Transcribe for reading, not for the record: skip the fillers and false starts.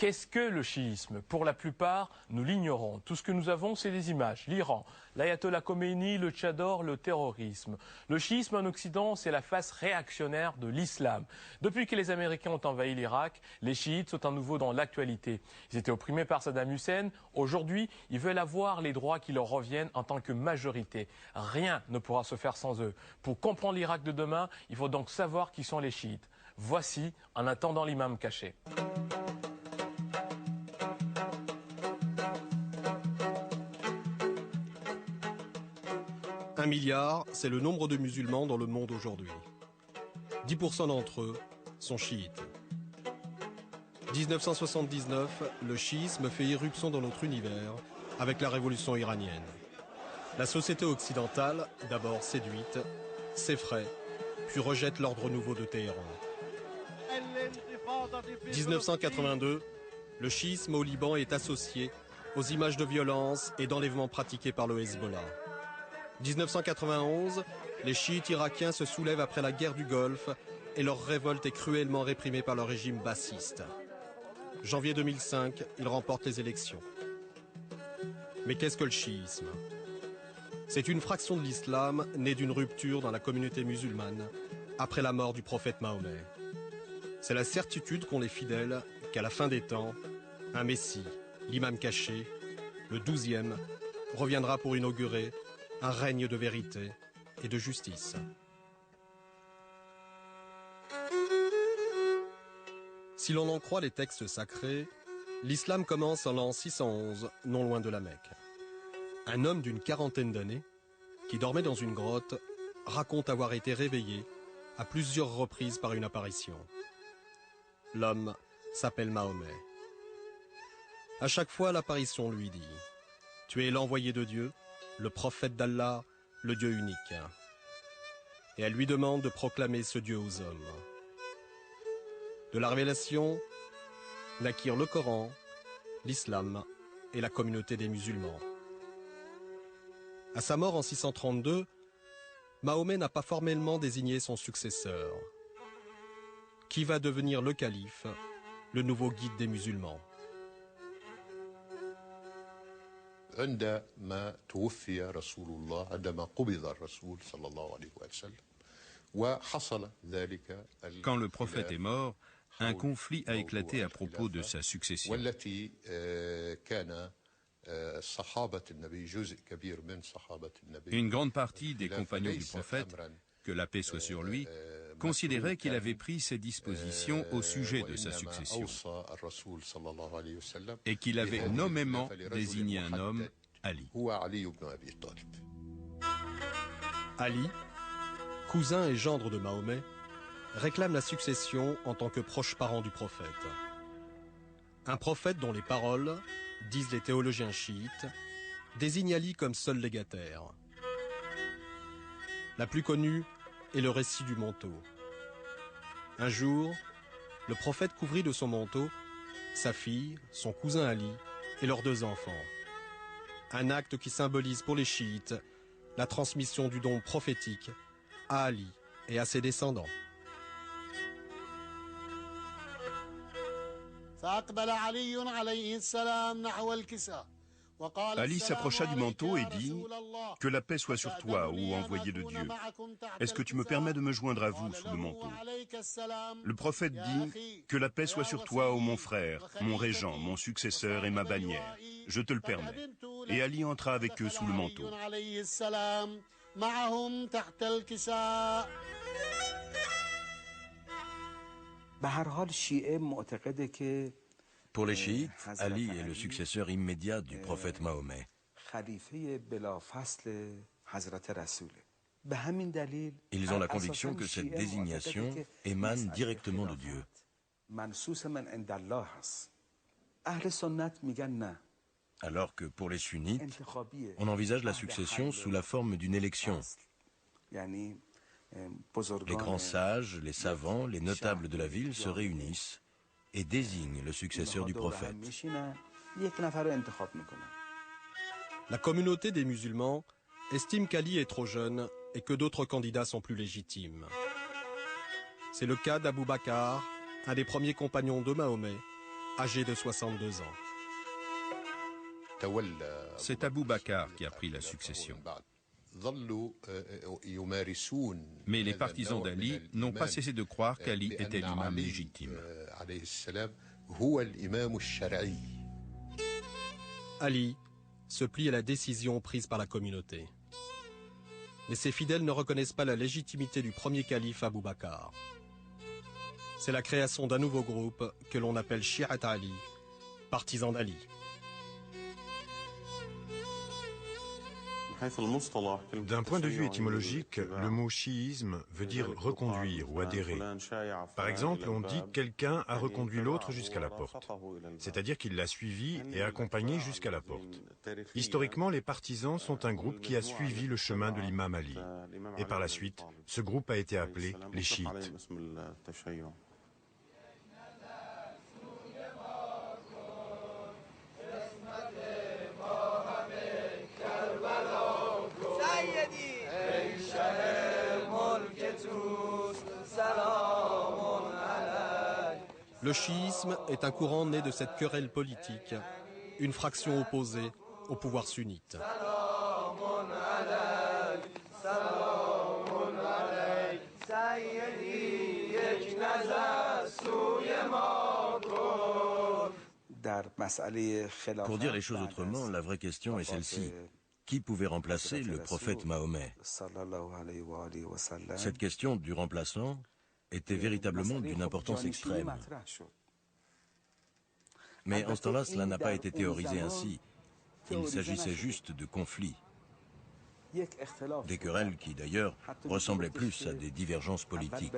Qu'est-ce que le chiisme? Pour la plupart, nous l'ignorons. Tout ce que nous avons, c'est des images. L'Iran, l'ayatollah Khomeini, le Tchador, le terrorisme. Le chiisme en Occident, c'est la face réactionnaire de l'islam. Depuis que les Américains ont envahi l'Irak, les chiites sont à nouveau dans l'actualité. Ils étaient opprimés par Saddam Hussein. Aujourd'hui, ils veulent avoir les droits qui leur reviennent en tant que majorité. Rien ne pourra se faire sans eux. Pour comprendre l'Irak de demain, il faut donc savoir qui sont les chiites. Voici En attendant l'imam caché. 1 milliard, c'est le nombre de musulmans dans le monde aujourd'hui. 10% d'entre eux sont chiites. 1979, le chiisme fait irruption dans notre univers avec la révolution iranienne. La société occidentale, d'abord séduite, s'effraie, puis rejette l'ordre nouveau de Téhéran. 1982, le chiisme au Liban est associé aux images de violence et d'enlèvement pratiqués par le Hezbollah. 1991, les chiites irakiens se soulèvent après la guerre du Golfe et leur révolte est cruellement réprimée par le régime bassiste. Janvier 2005, ils remportent les élections. Mais qu'est-ce que le chiisme? C'est une fraction de l'islam née d'une rupture dans la communauté musulmane après la mort du prophète Mahomet. C'est la certitude qu'ont les fidèles qu'à la fin des temps, un messie, l'imam caché, le 12e, reviendra pour inaugurer un règne de vérité et de justice. Si l'on en croit les textes sacrés, l'islam commence en l'an 611, non loin de la Mecque. Un homme d'une quarantaine d'années, qui dormait dans une grotte, raconte avoir été réveillé à plusieurs reprises par une apparition. L'homme s'appelle Mahomet. À chaque fois, l'apparition lui dit « Tu es l'envoyé de Dieu, le prophète d'Allah, le Dieu unique. » Et elle lui demande de proclamer ce Dieu aux hommes. De la révélation naquirent le Coran, l'islam et la communauté des musulmans. À sa mort en 632, Mahomet n'a pas formellement désigné son successeur. Qui va devenir le calife, le nouveau guide des musulmans? عندما توفي رسول الله عندما قبض الرسول صلى الله عليه وسلم وحصل ذلك Quand le prophète est mort, un conflit a éclaté à propos de sa succession. والتي كان صحابة النبي جزء كبير من صحابة النبي. Une grande partie des compagnons du prophète, que la paix soit sur lui, considérait qu'il avait pris ses dispositions au sujet de sa succession et qu'il avait nommément désigné un homme, Ali. Ali, cousin et gendre de Mahomet, réclame la succession en tant que proche parent du prophète. Un prophète dont les paroles, disent les théologiens chiites, désigne Ali comme seul légataire. La plus connue est le récit du manteau. Un jour, le prophète couvrit de son manteau sa fille, son cousin Ali et leurs 2 enfants. Un acte qui symbolise pour les chiites la transmission du don prophétique à Ali et à ses descendants. Ali s'approcha du manteau et dit « Que la paix soit sur toi, ô envoyé de Dieu. Est-ce que tu me permets de me joindre à vous sous le manteau ?» Le prophète dit « Que la paix soit sur toi, ô mon frère, mon régent, mon successeur et ma bannière. Je te le permets. » Et Ali entra avec eux sous le manteau. Pour les chiites, Ali est le successeur immédiat du prophète Mahomet. Ils ont la conviction que cette désignation émane directement de Dieu. Alors que pour les sunnites, on envisage la succession sous la forme d'une élection. Les grands sages, les savants, les notables de la ville se réunissent et désigne le successeur du prophète. La communauté des musulmans estime qu'Ali est trop jeune et que d'autres candidats sont plus légitimes. C'est le cas d'Abou Bakr, un des premiers compagnons de Mahomet, âgé de 62 ans. C'est Abou Bakr qui a pris la succession. Mais les partisans d'Ali n'ont pas cessé de croire qu'Ali était l'imam légitime. Ali se plie à la décision prise par la communauté. Mais ses fidèles ne reconnaissent pas la légitimité du premier calife Abou Bakr. C'est la création d'un nouveau groupe que l'on appelle Shi'at Ali, partisans d'Ali. D'un point de vue étymologique, le mot chiisme veut dire reconduire ou adhérer. Par exemple, on dit « quelqu'un a reconduit l'autre jusqu'à la porte », c'est-à-dire qu'il l'a suivi et accompagné jusqu'à la porte. Historiquement, les partisans sont un groupe qui a suivi le chemin de l'imam Ali. Et par la suite, ce groupe a été appelé les chiites. Le chiisme est un courant né de cette querelle politique, une fraction opposée au pouvoir sunnite. Pour dire les choses autrement, la vraie question est celle-ci. Qui pouvait remplacer le prophète Mahomet? Cette question du remplaçant était véritablement d'une importance extrême. Mais en ce temps-là, cela n'a pas été théorisé ainsi. Il s'agissait juste de conflits. Des querelles qui, d'ailleurs, ressemblaient plus à des divergences politiques.